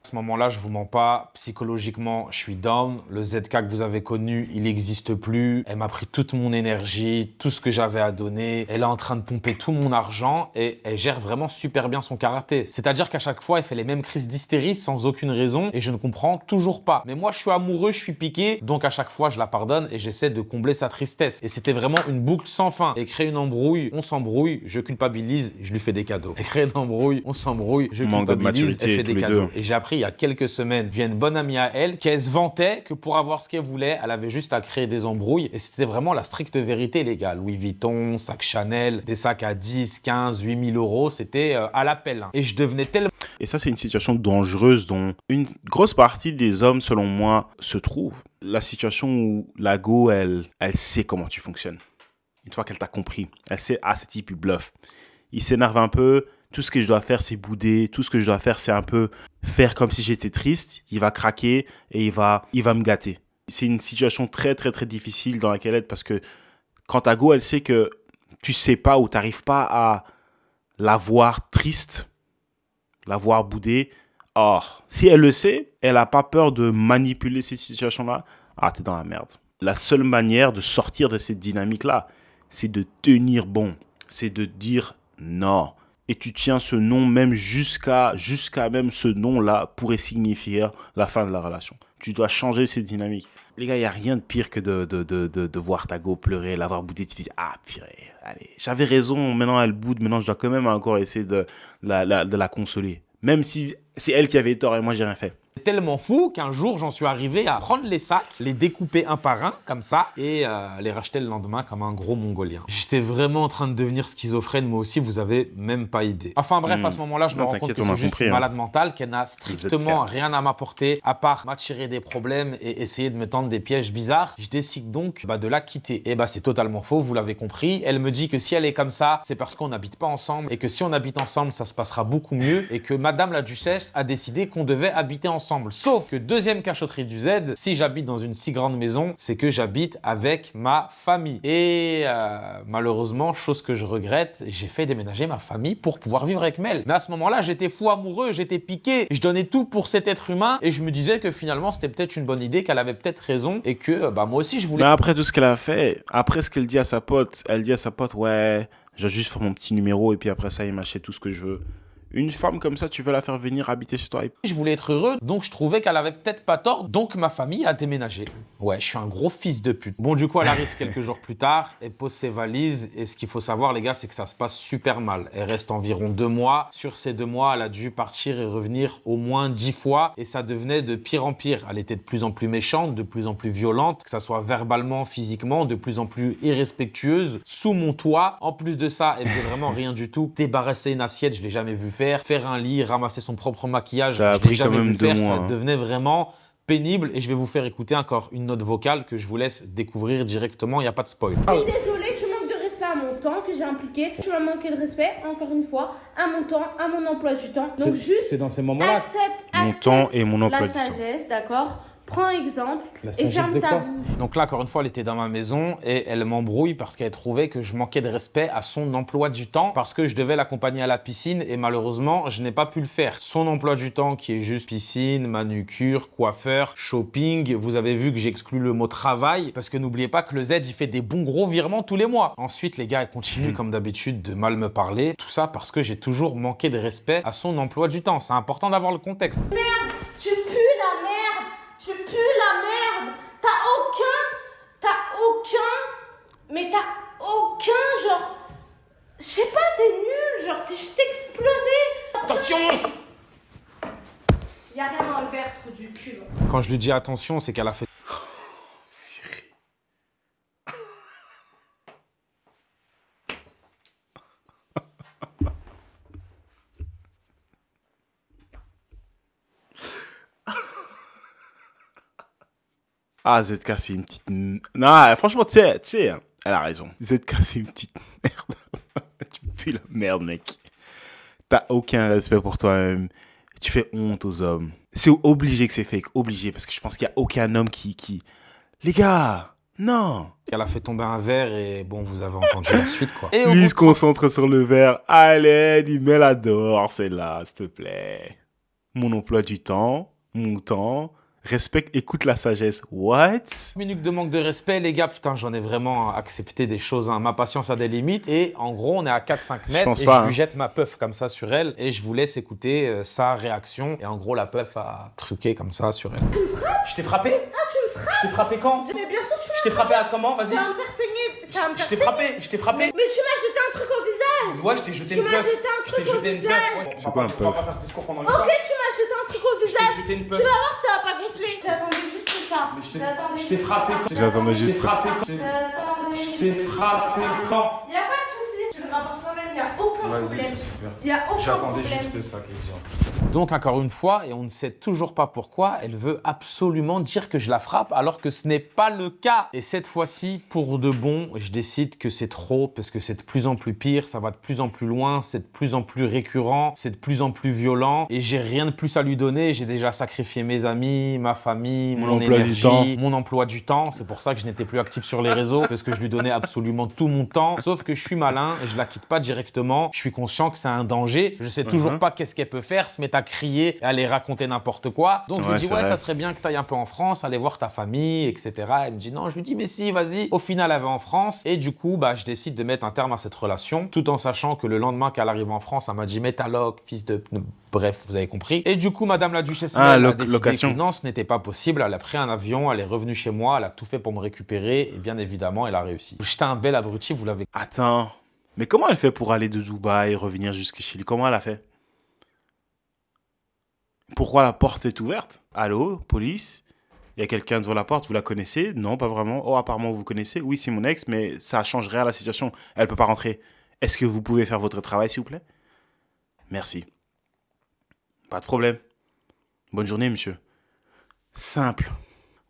À ce moment-là, je vous mens pas, psychologiquement, je suis down. Le ZK que vous avez connu, il n'existe plus. Elle m'a pris toute mon énergie, tout ce que j'avais à donner. Elle est en train de pomper tout mon argent et elle gère vraiment super bien son karaté. C'est-à-dire qu'à chaque fois, elle fait les mêmes crises d'hystérie sans aucune raison et je ne comprends toujours pas. Mais moi, je suis amoureux, je suis piqué, donc à chaque fois, je la pardonne et j'essaie de combler sa tristesse. Et c'était vraiment une boucle sans fin. Elle crée une embrouille, on s'embrouille, je culpabilise, je lui fais des cadeaux. Elle crée une embrouille, on s'embrouille, je culpabilise, elle fait des cadeaux. Et j'ai appris il y a quelques semaines, via une bonne amie à elle, qu'elle se vantait que pour avoir ce qu'elle voulait, elle avait juste à créer des embrouilles. Et c'était vraiment la stricte vérité, les gars. Louis Vuitton, sac Chanel, des sacs à 10, 15, 8 000 euros, c'était à l'appel. Et je devenais tellement... Et ça, c'est une situation dangereuse dont une grosse partie des hommes, selon moi, se trouvent. La situation où la go, elle sait comment tu fonctionnes. Une fois qu'elle t'a compris, elle sait, ah, ce type, il bluffe. Il s'énerve un peu. Tout ce que je dois faire, c'est bouder. Tout ce que je dois faire, c'est un peu faire comme si j'étais triste. Il va craquer et il va me gâter. C'est une situation très, très, très difficile dans laquelle être parce que quand ta go, elle sait que tu sais pas ou tu n'arrives pas à la voir triste, la voir bouder. Or, si elle le sait, elle n'a pas peur de manipuler ces situations-là. Ah, t'es dans la merde. La seule manière de sortir de cette dynamique-là, c'est de tenir bon. C'est de dire non. Et tu tiens ce nom même jusqu'à même ce nom-là pourrait signifier la fin de la relation. Tu dois changer cette dynamique. Les gars, il n'y a rien de pire que de voir ta go pleurer, l'avoir boudé. Tu te dis, ah purée, allez, j'avais raison, maintenant elle boude, maintenant je dois quand même encore essayer de la consoler. Même si c'est elle qui avait tort et moi j'ai rien fait. C'est tellement fou qu'un jour, j'en suis arrivé à prendre les sacs, les découper un par un, comme ça, et les racheter le lendemain comme un gros mongolien. J'étais vraiment en train de devenir schizophrène, moi aussi, vous avez même pas idée. Enfin bref, à ce moment-là, je me rends compte que c'est juste une malade mentale, qu'elle n'a strictement rien à m'apporter, à part m'attirer des problèmes et essayer de me tendre des pièges bizarres. Je décide donc de la quitter. Et c'est totalement faux, vous l'avez compris. Elle me dit que si elle est comme ça, c'est parce qu'on n'habite pas ensemble, et que si on habite ensemble, ça se passera beaucoup mieux, et que Madame la Duchesse a décidé qu'on devait habiter ensemble. Sauf que deuxième cachotterie du Z, si j'habite dans une si grande maison, c'est que j'habite avec ma famille. Et malheureusement, chose que je regrette, j'ai fait déménager ma famille pour pouvoir vivre avec Mel. Mais à ce moment-là, j'étais fou amoureux, j'étais piqué, je donnais tout pour cet être humain, et je me disais que finalement, c'était peut-être une bonne idée, qu'elle avait peut-être raison, et que moi aussi, je voulais... Mais après tout ce qu'elle a fait, après ce qu'elle dit à sa pote, elle dit à sa pote, ouais, je vais juste faire mon petit numéro, et puis après ça, il m'achète tout ce que je veux. Une femme comme ça, tu veux la faire venir habiter chez toi? Je voulais être heureux, donc je trouvais qu'elle avait peut-être pas tort, donc ma famille a déménagé. Ouais, je suis un gros fils de pute. Bon, du coup, elle arrive quelques jours plus tard, elle pose ses valises, et ce qu'il faut savoir, les gars, c'est que ça se passe super mal. Elle reste environ 2 mois. Sur ces 2 mois, elle a dû partir et revenir au moins 10 fois, et ça devenait de pire en pire. Elle était de plus en plus méchante, de plus en plus violente, que ça soit verbalement, physiquement, de plus en plus irrespectueeuse, sous mon toit. En plus de ça, elle faisait vraiment rien du tout. Débarrasser une assiette, je l'ai jamais vu faire un lit, ramasser son propre maquillage, ça a pris quand même 2 mois. Ça devenait vraiment pénible, et je vais vous faire écouter encore une note vocale que je vous laisse découvrir directement, il n'y a pas de spoil. Je suis désolée, tu manques de respect à mon temps que j'ai impliqué, tu m'as manqué de respect, encore une fois, à mon temps, à mon emploi du temps. Donc juste, c'est dans ces moments-là. accepte mon temps et mon emploi du temps. La sagesse, d'accord? Prends exemple et ferme ta bouche. Donc là, encore une fois, elle était dans ma maison et elle m'embrouille parce qu'elle trouvait que je manquais de respect à son emploi du temps parce que je devais l'accompagner à la piscine et malheureusement, je n'ai pas pu le faire. Son emploi du temps qui est juste piscine, manucure, coiffeur, shopping. Vous avez vu que j'ai exclu le mot travail parce que n'oubliez pas que le Z, il fait des bons gros virements tous les mois. Ensuite, les gars, elle continue comme d'habitude de mal me parler. Tout ça parce que j'ai toujours manqué de respect à son emploi du temps. C'est important d'avoir le contexte. Merde, tu pues la merde. Tu pues la merde. T'as aucun, genre, je sais pas, t'es nul, genre, t'es juste explosé. Attention! Y'a rien dans le verre, trou du cul. Quand je lui dis attention, c'est qu'elle a fait... Ah, ZK, c'est une petite... Non, franchement, tu sais, elle a raison. ZK, c'est une petite merde. Tu pues la merde, mec. T'as aucun respect pour toi-même. Tu fais honte aux hommes. C'est obligé que c'est fake, obligé, parce que je pense qu'il n'y a aucun homme qui... Les gars, non. Elle a fait tomber un verre et bon, vous avez entendu la suite, quoi. Et lui, il se concentre sur le verre. Allez, dis-moi l'adore, celle-là, s'il te plaît. Mon emploi du temps, mon temps... Respecte, écoute la sagesse. What? Minute de manque de respect, les gars. Putain, j'en ai vraiment accepté des choses. Hein. Ma patience a des limites. Et en gros, on est à 4-5 mètres. Je lui jette ma puff comme ça sur elle. Et je vous laisse écouter sa réaction. Et en gros, la puff a truqué comme ça sur elle. Tu me frappes? Je t'ai frappé? Ah, tu me frappes? Je t'ai frappé quand? Mais bien sûr, tu m'as Je t'ai frappé à comment? Vas-y. Ça va me faire saigner. Ça va me faire Je t'ai frappé. Je t'ai frappé. Mais tu m'as jeté un truc au visage. Ouais, je t'ai jeté Tu une m'as puff. jeté un truc au visage. C'est quoi un On va pas puff? faire ce discours pendant une Ok, fois. tu m'as jeté un truc au visage. jeté une Tu puff. vas voir, ça va pas gonfler. J'attendais juste ça. Je t'ai frappé. J'attendais juste ça. Je t'ai frappé quand? Y'a pas de soucis. Tu le rapportes toi-même, y'a aucun problème. super. Y'a aucun J'attendais problème. juste ça, Kézia. Donc, encore une fois, et on ne sait toujours pas pourquoi, elle veut absolument dire que je la frappe alors que ce n'est pas le cas. Et cette fois-ci, pour de bon, je décide que c'est trop parce que c'est de plus en plus pire, ça va de plus en plus loin, c'est de plus en plus récurrent, c'est de plus en plus violent et j'ai rien de plus à lui donner. J'ai déjà sacrifié mes amis, ma famille, mon énergie, mon emploi du temps. C'est pour ça que je n'étais plus actif sur les réseaux parce que je lui donnais absolument tout mon temps. Sauf que je suis malin et je la quitte pas directement. Je suis conscient que c'est un danger. Je sais toujours pas qu'est-ce qu'elle peut faire, se mettre à crier, aller raconter n'importe quoi. Donc je lui dis ouais, ça serait bien que tu ailles un peu en France, aller voir ta famille, etc. Elle me dit non, je lui dis mais si, vas-y. Au final, elle va en France et du coup, je décide de mettre un terme à cette relation, tout en sachant que le lendemain qu'elle arrive en France, elle m'a dit mais ta loc, fils de... Bref, vous avez compris. Et du coup, Madame la Duchesse a décidé que non, ce n'était pas possible. Elle a pris un avion, elle est revenue chez moi, elle a tout fait pour me récupérer et bien évidemment, elle a réussi. J'étais un bel abruti, vous l'avez... Attends, mais comment elle fait pour aller de Dubaï et revenir jusque chez lui? Comment elle a fait? Pourquoi la porte est ouverte? Allô, police? Il y a quelqu'un devant la porte, vous la connaissez? Non, pas vraiment. Oh, apparemment, vous connaissez? Oui, c'est mon ex, mais ça change rien à la situation. Elle peut pas rentrer. Est-ce que vous pouvez faire votre travail, s'il vous plaît? Merci. Pas de problème. Bonne journée, monsieur. Simple.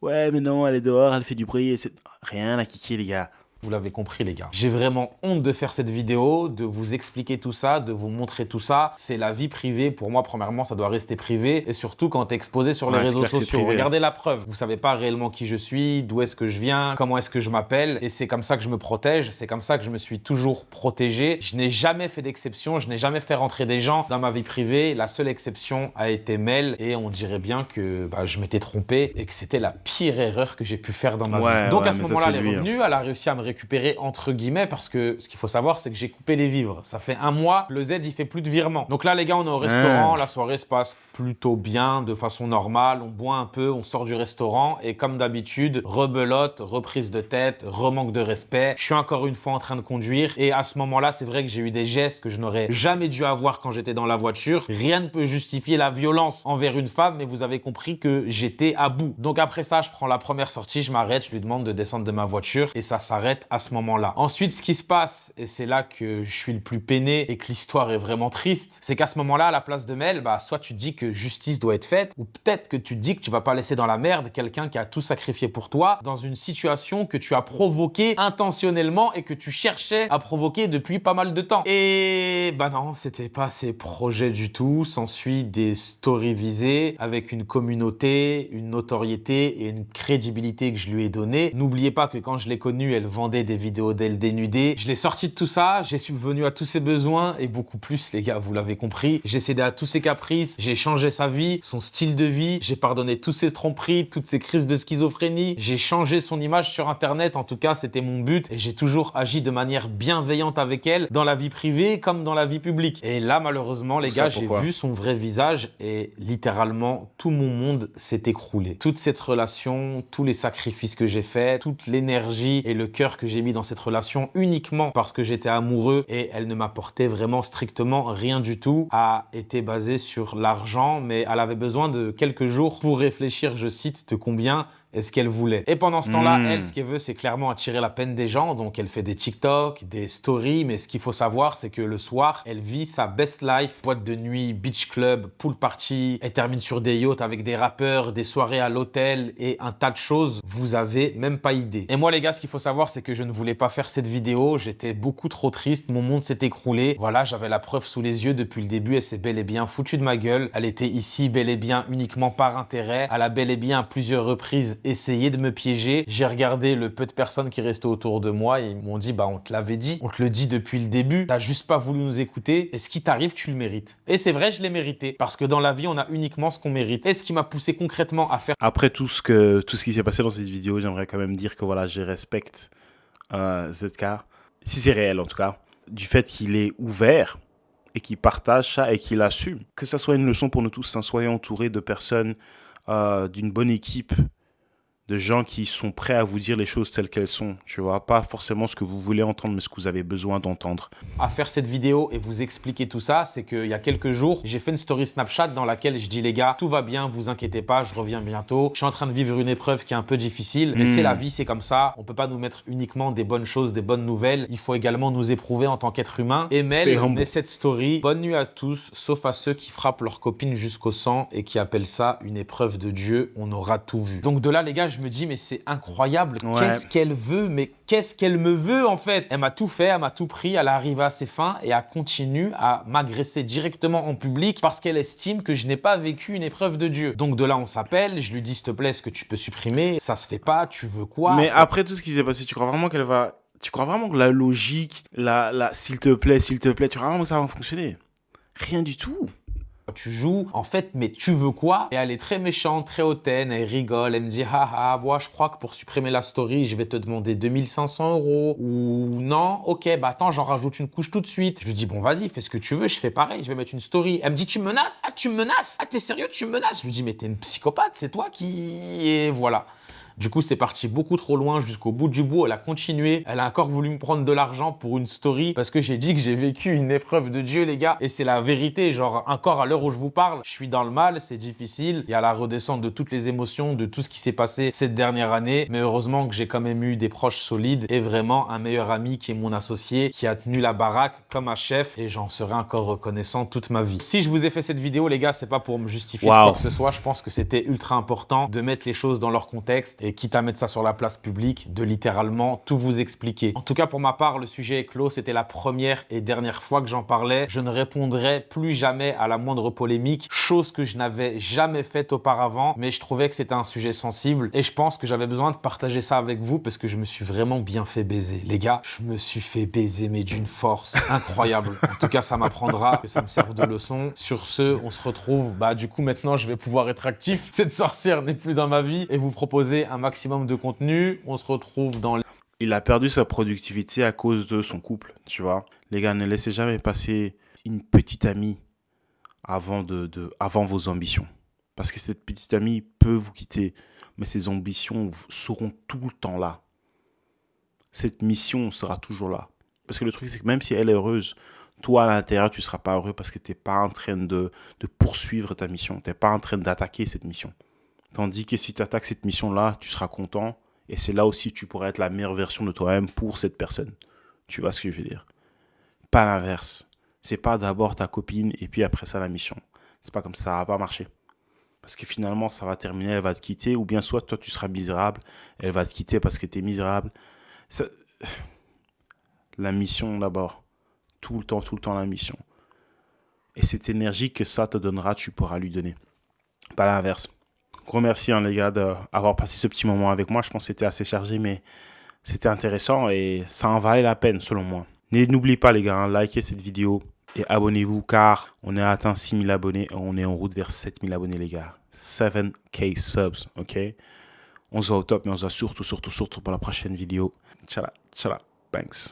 Ouais, mais non, elle est dehors, elle fait du bruit. Rien à kicker, les gars. Vous l'avez compris, les gars. J'ai vraiment honte de faire cette vidéo, de vous expliquer tout ça, de vous montrer tout ça. C'est la vie privée. Pour moi, premièrement, ça doit rester privé. Et surtout, quand t'es exposé sur les réseaux sociaux. Regardez la preuve. Vous savez pas réellement qui je suis, d'où est-ce que je viens, comment est-ce que je m'appelle. Et c'est comme ça que je me protège. C'est comme ça que je me suis toujours protégé. Je n'ai jamais fait d'exception. Je n'ai jamais fait rentrer des gens dans ma vie privée. La seule exception a été Mel. Et on dirait bien que je m'étais trompé et que c'était la pire erreur que j'ai pu faire dans ma vie. Donc à ce moment-là, elle est revenue. Elle a réussi à me récupérer entre guillemets parce que ce qu'il faut savoir c'est que j'ai coupé les vivres. Ça fait un mois, le Z il fait plus de virements. Donc là les gars on est au restaurant, la soirée se passe plutôt bien, de façon normale, on boit un peu, on sort du restaurant et comme d'habitude, rebelote, reprise de tête, remanque de respect. Je suis encore une fois en train de conduire et à ce moment-là c'est vrai que j'ai eu des gestes que je n'aurais jamais dû avoir quand j'étais dans la voiture. Rien ne peut justifier la violence envers une femme mais vous avez compris que j'étais à bout. Donc après ça je prends la première sortie, je m'arrête, je lui demande de descendre de ma voiture et ça s'arrête à ce moment-là. Ensuite, ce qui se passe, et c'est là que je suis le plus peiné et que l'histoire est vraiment triste, c'est qu'à ce moment-là, à la place de Mel, soit tu dis que justice doit être faite, ou peut-être que tu dis que tu vas pas laisser dans la merde quelqu'un qui a tout sacrifié pour toi dans une situation que tu as provoquée intentionnellement et que tu cherchais à provoquer depuis pas mal de temps. Et non, c'était pas ses projets du tout. S'ensuit des stories visées avec une communauté, une notoriété et une crédibilité que je lui ai donnée. N'oubliez pas que quand je l'ai connue, elle vendait des vidéos d'elle dénudée. Je l'ai sorti de tout ça, j'ai subvenu à tous ses besoins et beaucoup plus, les gars, vous l'avez compris. J'ai cédé à tous ses caprices, j'ai changé sa vie, son style de vie, j'ai pardonné tous ses tromperies, toutes ses crises de schizophrénie, j'ai changé son image sur Internet, en tout cas, c'était mon but et j'ai toujours agi de manière bienveillante avec elle, dans la vie privée comme dans la vie publique. Et là, malheureusement, les gars, j'ai vu son vrai visage et littéralement, tout mon monde s'est écroulé. Toute cette relation, tous les sacrifices que j'ai faits, toute l'énergie et le cœur que j'ai mis dans cette relation uniquement parce que j'étais amoureux et elle ne m'apportait vraiment strictement rien du tout, a été basée sur l'argent, mais elle avait besoin de quelques jours pour réfléchir, je cite, de combien est-ce qu'elle voulait. Et pendant ce temps-là, elle, ce qu'elle veut, c'est clairement attirer la peine des gens. Donc, elle fait des TikTok, des stories. Mais ce qu'il faut savoir, c'est que le soir, elle vit sa best life. Boîte de nuit, beach club, pool party. Elle termine sur des yachts avec des rappeurs, des soirées à l'hôtel et un tas de choses. Vous avez même pas idée. Et moi, les gars, ce qu'il faut savoir, c'est que je ne voulais pas faire cette vidéo. J'étais beaucoup trop triste. Mon monde s'est écroulé. Voilà, j'avais la preuve sous les yeux depuis le début. Elle s'est bel et bien foutue de ma gueule. Elle était ici bel et bien uniquement par intérêt. Elle a bel et bien à plusieurs reprises essayé de me piéger. J'ai regardé le peu de personnes qui restaient autour de moi et ils m'ont dit on te l'avait dit, on te le dit depuis le début, t'as juste pas voulu nous écouter et ce qui t'arrive tu le mérites. Et c'est vrai, je l'ai mérité parce que dans la vie on a uniquement ce qu'on mérite. Et ce qui m'a poussé concrètement à faire... Après tout ce qui s'est passé dans cette vidéo, j'aimerais quand même dire que voilà, je respecte ZK, si c'est réel en tout cas, du fait qu'il est ouvert et qu'il partage ça et qu'il assume. Que ça soit une leçon pour nous tous, soyez entourés de personnes, d'une bonne équipe, de gens qui sont prêts à vous dire les choses telles qu'elles sont, tu vois, pas forcément ce que vous voulez entendre, mais ce que vous avez besoin d'entendre. À faire cette vidéo et vous expliquer tout ça, c'est qu'il y a quelques jours, j'ai fait une story Snapchat dans laquelle je dis les gars, tout va bien, vous inquiétez pas, je reviens bientôt. Je suis en train de vivre une épreuve qui est un peu difficile, mais c'est la vie, c'est comme ça. On peut pas nous mettre uniquement des bonnes choses, des bonnes nouvelles. Il faut également nous éprouver en tant qu'être humain. Et Mel met cette story. Bonne nuit à tous, sauf à ceux qui frappent leur copine jusqu'au sang et qui appellent ça une épreuve de Dieu. On aura tout vu. Donc de là, les gars, je me dis, mais c'est incroyable. Ouais. Qu'est-ce qu'elle veut? Mais qu'est-ce qu'elle me veut en fait? Elle m'a tout fait, elle m'a tout pris, elle est arrivée à ses fins et elle continue à m'agresser directement en public parce qu'elle estime que je n'ai pas vécu une épreuve de Dieu. Donc de là, on s'appelle, je lui dis s'il te plaît, est-ce que tu peux supprimer? Ça se fait pas, tu veux quoi? Mais après tout ce qui s'est passé, tu crois vraiment qu'elle va... Tu crois vraiment que la logique, s'il te plaît, tu crois vraiment que ça va fonctionner? Rien du tout. Tu joues, en fait, mais tu veux quoi? Et elle est très méchante, très hautaine, elle rigole, elle me dit haha, moi je crois que pour supprimer la story, je vais te demander 2500 €. Ou non, ok, attends, j'en rajoute une couche tout de suite. Je lui dis bon, vas-y, fais ce que tu veux, je fais pareil, je vais mettre une story. Elle me dit tu me menaces? Ah, tu me menaces? Ah, t'es sérieux, tu me menaces? Je lui dis mais t'es une psychopathe, c'est toi qui... Et voilà. Du coup, c'est parti beaucoup trop loin jusqu'au bout du bout. Elle a continué. Elle a encore voulu me prendre de l'argent pour une story parce que j'ai dit que j'ai vécu une épreuve de Dieu, les gars. Et c'est la vérité. Genre, encore à l'heure où je vous parle, je suis dans le mal, c'est difficile. Il y a la redescente de toutes les émotions, de tout ce qui s'est passé cette dernière année. Mais heureusement que j'ai quand même eu des proches solides et vraiment un meilleur ami qui est mon associé, qui a tenu la baraque comme un chef et j'en serai encore reconnaissant toute ma vie. Si je vous ai fait cette vidéo, les gars, c'est pas pour me justifier quoi que ce soit. Je pense que c'était ultra important de mettre les choses dans leur contexte et quitte à mettre ça sur la place publique, de littéralement tout vous expliquer. En tout cas, pour ma part, le sujet est clos. C'était la première et dernière fois que j'en parlais. Je ne répondrai plus jamais à la moindre polémique, chose que je n'avais jamais faite auparavant, mais je trouvais que c'était un sujet sensible et je pense que j'avais besoin de partager ça avec vous parce que je me suis vraiment bien fait baiser. Les gars, je me suis fait baiser, mais d'une force incroyable. En tout cas, ça m'apprendra, que ça me serve de leçon. Sur ce, on se retrouve. Du coup, maintenant, je vais pouvoir être actif. Cette sorcière n'est plus dans ma vie et vous proposer un maximum de contenu. On se retrouve dans les... Il a perdu sa productivité à cause de son couple, tu vois. Les gars, ne laissez jamais passer une petite amie avant vos ambitions. Parce que cette petite amie peut vous quitter, mais ses ambitions seront tout le temps là. Cette mission sera toujours là. Parce que le truc, c'est que même si elle est heureuse, toi, à l'intérieur, tu ne seras pas heureux parce que tu n'es pas en train de poursuivre ta mission. Tu n'es pas en train d'attaquer cette mission. Tandis que si tu attaques cette mission-là, tu seras content. Et c'est là aussi que tu pourras être la meilleure version de toi-même pour cette personne. Tu vois ce que je veux dire? Pas l'inverse. C'est pas d'abord ta copine et puis après ça la mission. C'est pas comme ça, ça va pas marcher. Parce que finalement, ça va terminer, elle va te quitter. Ou bien soit toi, tu seras misérable. Elle va te quitter parce que tu es misérable. Ça... La mission d'abord. Tout le temps la mission. Et cette énergie que ça te donnera, tu pourras lui donner. Pas l'inverse. Gros merci les gars d'avoir passé ce petit moment avec moi. Je pense que c'était assez chargé, mais c'était intéressant et ça en valait la peine selon moi. N'oubliez pas les gars, likez cette vidéo et abonnez-vous car on a atteint 6000 abonnés et on est en route vers 7000 abonnés les gars. 7K subs, ok? On se voit au top, mais on se voit surtout pour la prochaine vidéo. Tchala, tchala, thanks.